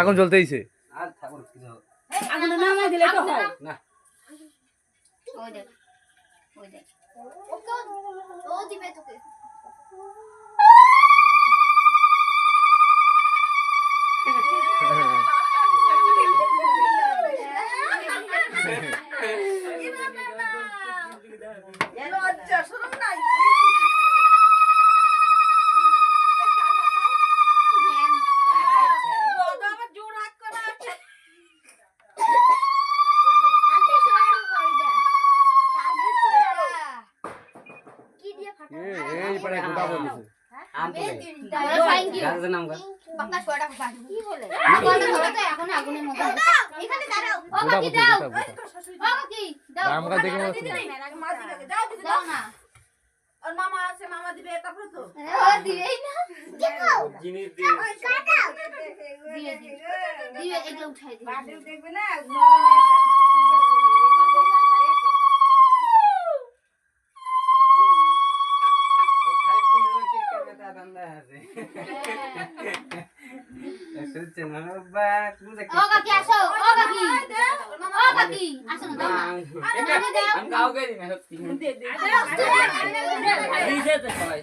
আগুন জ্বলতেইছে। আগুন নামাই দিলে তো হয় না। ওই দেখ ও দিবে তোকে। মামা আছে মামা দিবে তারপরে তো দিবেই না জিনিস দিয়ে দিয়ে এগুলো উঠাই দিই বাড়িও দেখবে না ও খাই কোন কেক কাটে তা ধান্দা আছে এসেছে না বাবা তুমি দেখ ও কাকি আসো ও কাকি আসো না দাও না আমি কাউকে দিই না সত্যি দে দে দিছে তো সবাই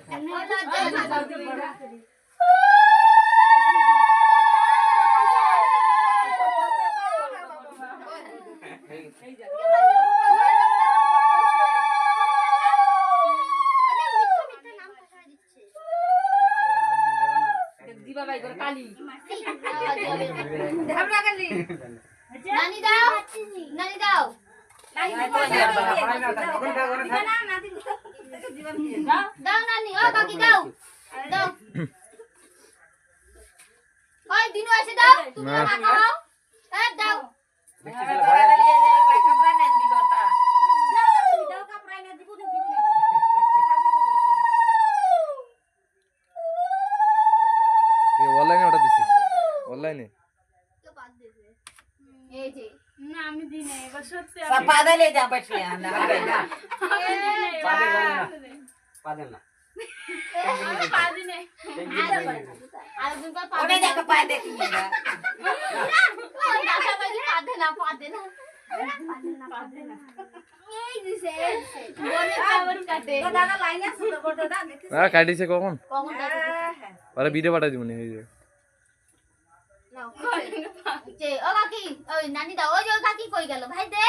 নানি দাও নানি দাও দাও নানি ও কাকি দাও দাও ওই দিনু এসে দাও তুমি না খাও হ্যাঁ দাও অনলাইনে অর্ডার দিছি অনলাইনে এই যে না আমি দিই না এবার সত্যি সব পাদালে যা বসে না পাদে না পাদি নেই আর দিন পর ওটা দেখো পাদে কি না পাদে না এই দিছে বনে খাবার কাটে দাদা লাইন আছে তো গোটা দা দেখি কাটিছে কখন কখন কাটে আরে ভিডিও পাঠাই দিবনি এই যে ও কাকি ওই নানি দাও ওই যে কাকি কই গেল ভাই দে